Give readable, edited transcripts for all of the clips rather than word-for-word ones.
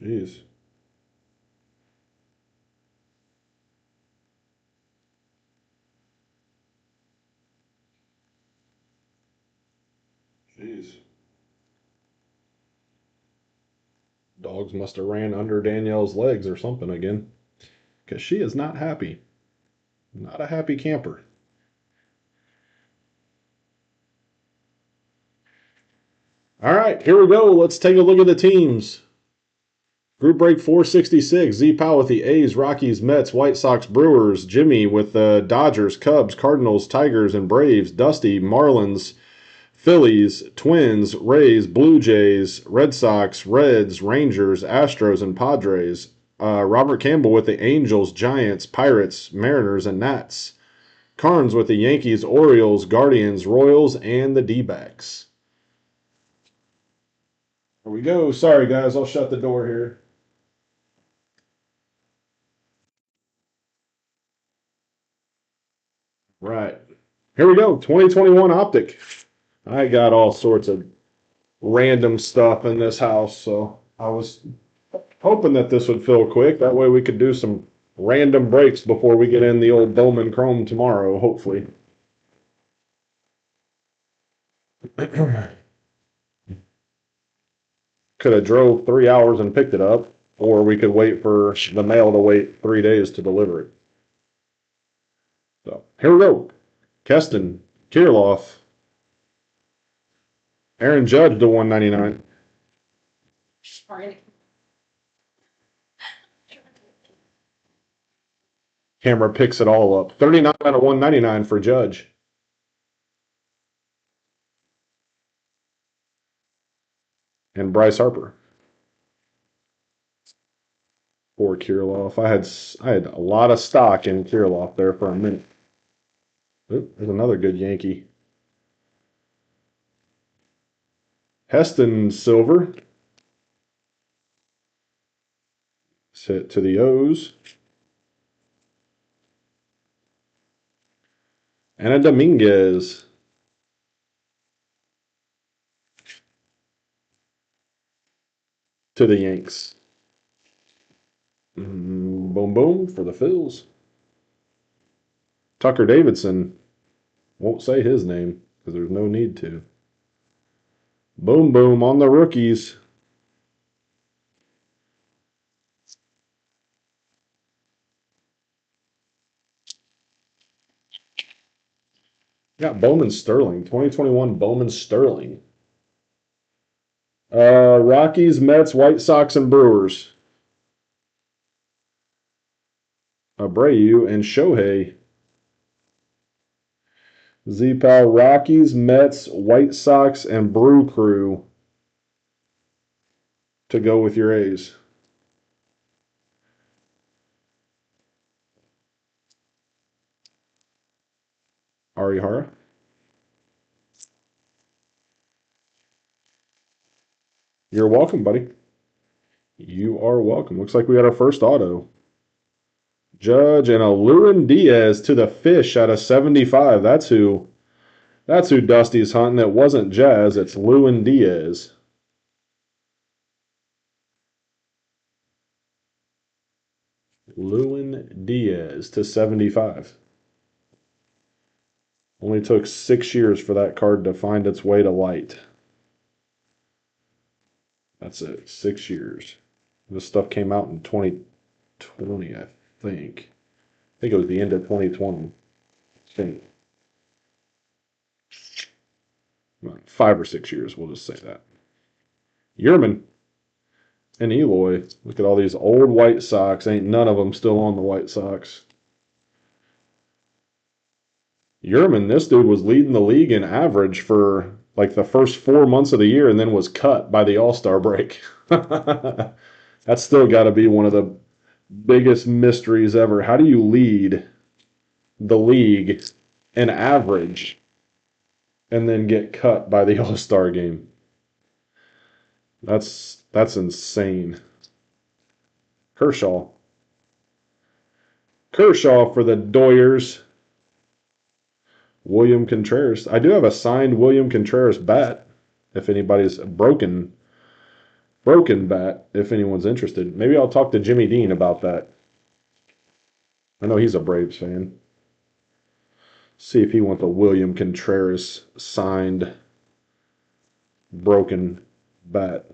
Jeez. Jeez. Dogs must have ran under Danielle's legs or something again. Because she is not happy. Not a happy camper. All right, here we go. Let's take a look at the teams. Group break 466. Z Powell with the A's, Rockies, Mets, White Sox, Brewers. Jimmy with the Dodgers, Cubs, Cardinals, Tigers, and Braves. Dusty, Marlins, Phillies, Twins, Rays, Blue Jays, Red Sox, Reds, Rangers, Astros, and Padres. Robert Campbell with the Angels, Giants, Pirates, Mariners, and Nats. Carnes with the Yankees, Orioles, Guardians, Royals, and the D-backs. Here we go. Sorry, guys. I'll shut the door here. Right. Here we go. 2021 Optic. I got all sorts of random stuff in this house, so I was hoping that this would fill quick. That way we could do some random breaks before we get in the old Bowman Chrome tomorrow, hopefully. Could have drove 3 hours and picked it up, or we could wait for the mail to wait 3 days to deliver it. So here we go. Keston, Kirilloff, Aaron Judge to 199. Camera picks it all up. 39 out of 199 for Judge. And Bryce Harper for Kirilloff. I had a lot of stock in Kirilloff there for a minute. Oop, there's another good Yankee. Heston Silver. Set to the O's. Anna Dominguez. To the Yanks. Boom, boom for the Phils. Tucker Davidson. Won't say his name because there's no need to. Boom, boom on the rookies. Got Bowman Sterling. 2021 Bowman Sterling. Rockies, Mets, White Sox, and Brewers. Abreu and Shohei. Z-Pal, Rockies, Mets, White Sox, and Brew Crew to go with your A's. Arihara. You're welcome, buddy. You are welcome. Looks like we got our first auto. Judge and a Lewin Diaz to the Fish out of 75. That's who Dusty's hunting. It wasn't Jazz, it's Lewin Diaz. Lewin Diaz to 75. Only took 6 years for that card to find its way to light. That's it, 6 years. This stuff came out in 2020, I think. I think it was the end of 2020. I think. 5 or 6 years, we'll just say that. Yerman and Eloy. Look at all these old White Sox. Ain't none of them still on the White Sox. Yerman, this dude was leading the league in average for like the first 4 months of the year and then was cut by the All-Star break. That's still got to be one of the biggest mysteries ever. How do you lead the league in average and then get cut by the All-Star game? That's insane. Kershaw for the Doyers. William Contreras. I do have a signed William Contreras bat if anybody's broken Broken bat, if anyone's interested. Maybe I'll talk to Jimmy Dean about that. I know he's a Braves fan. See if he wants a William Contreras signed broken bat.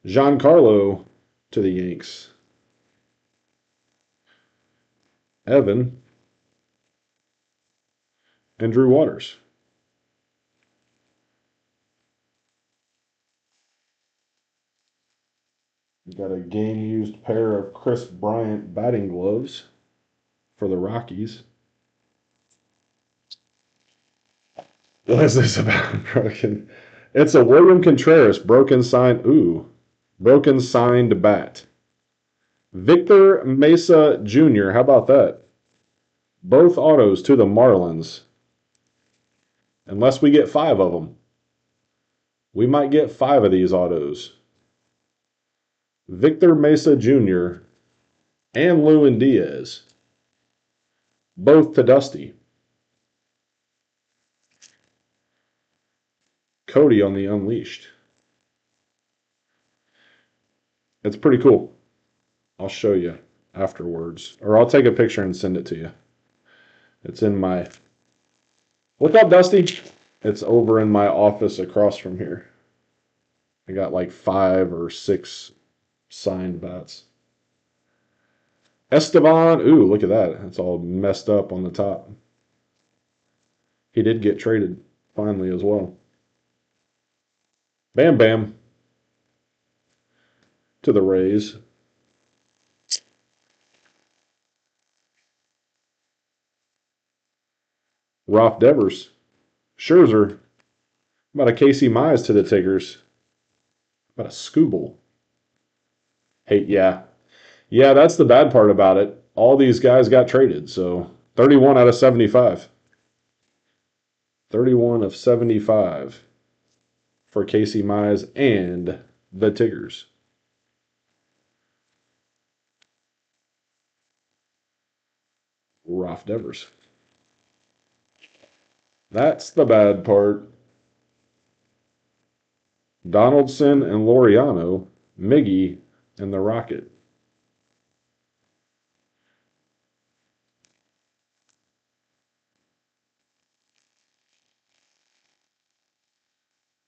Giancarlo to the Yanks. Evan. And Drew Waters. We've got a game-used pair of Chris Bryant batting gloves for the Rockies. What is this about broken? It's a William Contreras broken signed. Ooh, broken signed bat. Victor Mesa Jr. How about that? Both autos to the Marlins. Unless we get 5 of them. We might get 5 of these autos. Victor Mesa Jr. and Lewin Diaz. Both to Dusty. Cody on the Unleashed. It's pretty cool. I'll show you afterwards. Or I'll take a picture and send it to you. It's in my... What's up, Dusty? It's over in my office across from here. I got like 5 or 6 signed bats. Esteban. Ooh, look at that. It's all messed up on the top. He did get traded finally as well. Bam Bam to the Rays. Ralph Devers. Scherzer. About a Casey Mize to the Tigers. About a Scooble. Hey, yeah. Yeah, that's the bad part about it. All these guys got traded, so 31 out of 75. 31 of 75 for Casey Mize and the Tigers. Ralph Devers. That's the bad part. Donaldson and Laureano, Miggy, and the Rocket.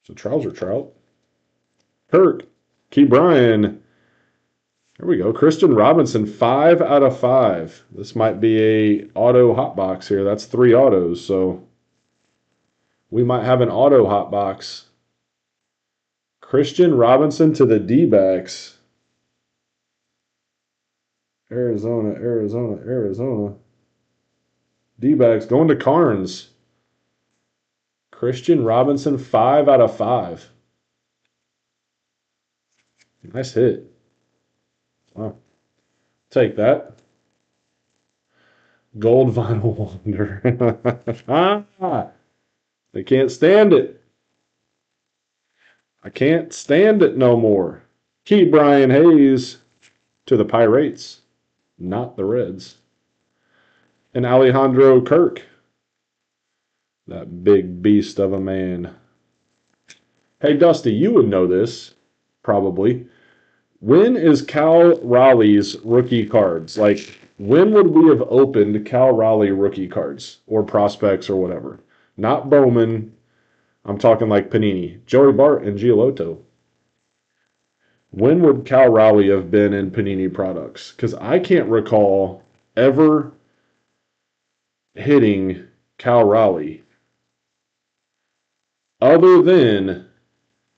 So Trouser Trout. Kirk. Key Bryan. There we go. Christian Robinson, 5 out of 5. This might be a auto hot box here. That's 3 autos, so we might have an auto hot box. Christian Robinson to the D-backs. Arizona, Arizona, Arizona. D-backs going to Carnes. Christian Robinson, 5 out of 5. Nice hit. Wow. Take that. Gold Vinyl Wonder. They can't stand it. I can't stand it no more. Key Brian Hayes to the Pirates, not the Reds. And Alejandro Kirk, that big beast of a man. Hey, Dusty, you would know this, probably. When is Cal Raleigh's rookie cards? Like, when would we have opened Cal Raleigh rookie cards or prospects or whatever? Not Bowman. I'm talking like Panini. Joey Bart and Giolotto. When would Cal Raleigh have been in Panini products? Because I can't recall ever hitting Cal Raleigh. Other than,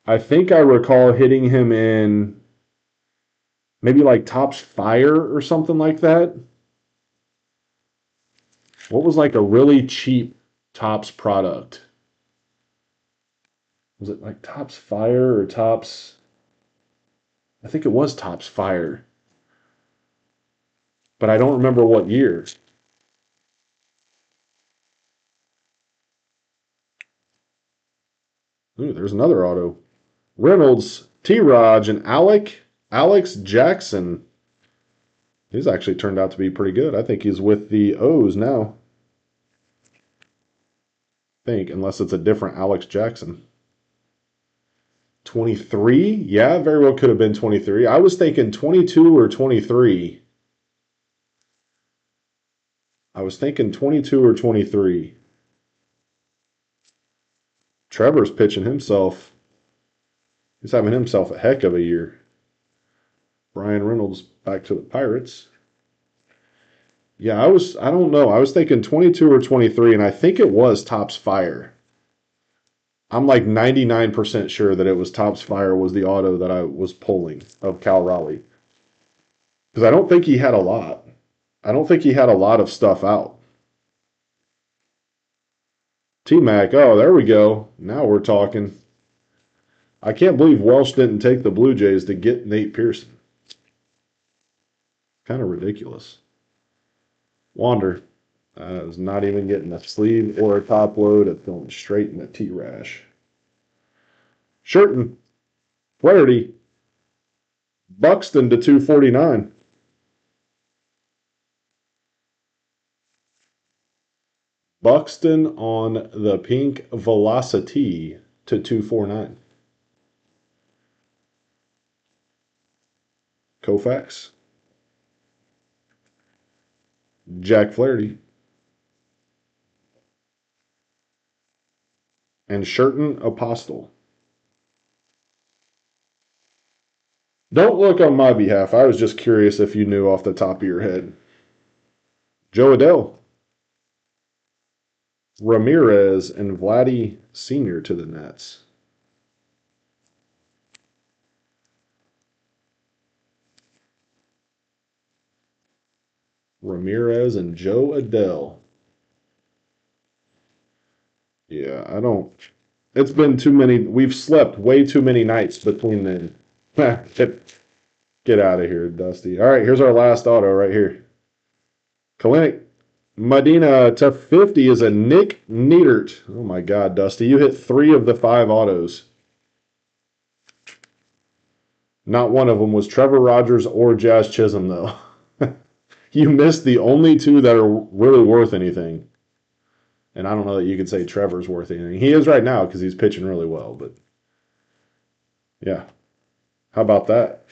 I think I recall hitting him in maybe like Topps Fire or something like that. What was like a really cheap Topps product? Was it like Topps Fire or Topps? I think it was Topps Fire. But I don't remember what year. Ooh, there's another auto. Reynolds, T-Raj, and Alex Jackson. He's actually turned out to be pretty good. I think he's with the O's now. I think, unless it's a different Alex Jackson. 23? Yeah, very well could have been 23. I was thinking 22 or 23. I was thinking 22 or 23. Trevor's pitching himself. He's having himself a heck of a year. Brian Reynolds back to the Pirates. Yeah, I don't know. I was thinking 22 or 23, and I think it was Topps Fire. I'm like 99% sure that it was Topps Fire was the auto that I was pulling of Cal Raleigh. Because I don't think he had a lot. I don't think he had a lot of stuff out. T-Mac, oh, there we go. Now we're talking. I can't believe Welsh didn't take the Blue Jays to get Nate Pearson. Kind of ridiculous. Wander is not even getting a sleeve or a top load. It's going straight in the T-Rash. Shurton, Flaherty, Buxton to 249. Buxton on the pink Velocity to 249. Koufax. Jack Flaherty. And Shurton Apostle. Don't look on my behalf. I was just curious if you knew off the top of your head. Joe Adele. Ramirez and Vladdy Sr. to the Nets. Ramirez and Joe Adele. Yeah, I don't. It's been too many. We've slept way too many nights between then. Get out of here, Dusty. All right, here's our last auto right here. Kalinick. Medina to 50 is a Nick Neidert. Oh my God, Dusty. You hit 3 of the 5 autos. Not one of them was Trevor Rogers or Jazz Chisholm, though. You missed the only 2 that are really worth anything. And I don't know that you could say Trevor's worth anything. He is right now because he's pitching really well. But yeah, how about that?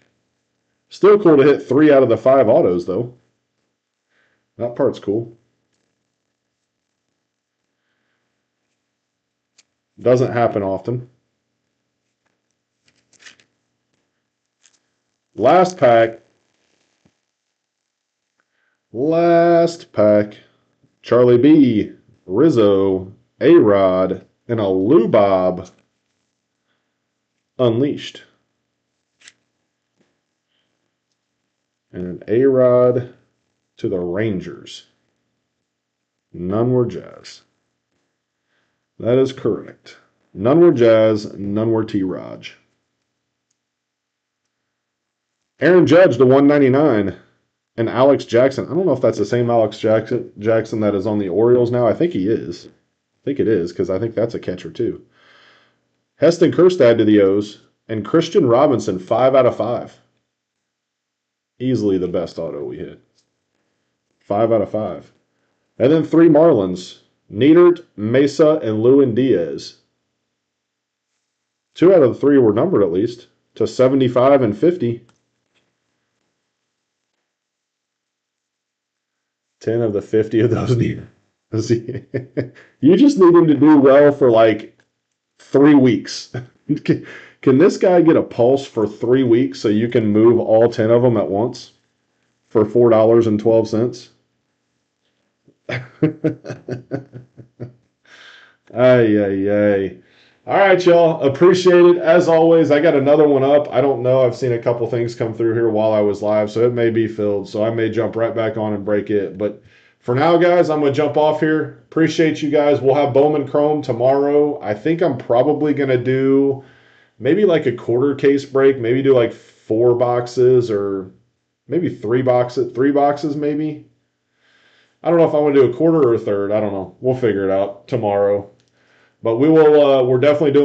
Still cool to hit 3 out of the 5 autos, though. That part's cool. Doesn't happen often. Last pack. Charlie B, Rizzo, A-Rod, and a Lubob Unleashed. And an A-Rod to the Rangers. None were Jazz. That is correct. None were Jazz, none were T-Raj. Aaron Judge to 199. And Alex Jackson. I don't know if that's the same Alex Jackson that is on the Orioles now. I think he is. I think it is because I think that's a catcher too. Heston Kjerstad to the O's. And Christian Robinson, 5 out of 5. Easily the best auto we hit. 5 out of 5. And then 3 Marlins. Neidert, Mesa, and Lewin Diaz. 2 out of the 3 were numbered at least to 75 and 50. 10 of the 50 of those need. You just need him to do well for like 3 weeks. Can this guy get a pulse for 3 weeks so you can move all 10 of them at once for $4.12? Ay. All right, y'all. Appreciate it. As always, I got another one up. I don't know. I've seen a couple things come through here while I was live, so it may be filled. So I may jump right back on and break it. But for now, guys, I'm going to jump off here. Appreciate you guys. We'll have Bowman Chrome tomorrow. I think I'm probably going to do maybe like a quarter case break. Maybe do like 4 boxes or maybe 3 boxes. 3 boxes maybe. I don't know if I want to do a quarter or a third. I don't know. We'll figure it out tomorrow. But we're definitely doing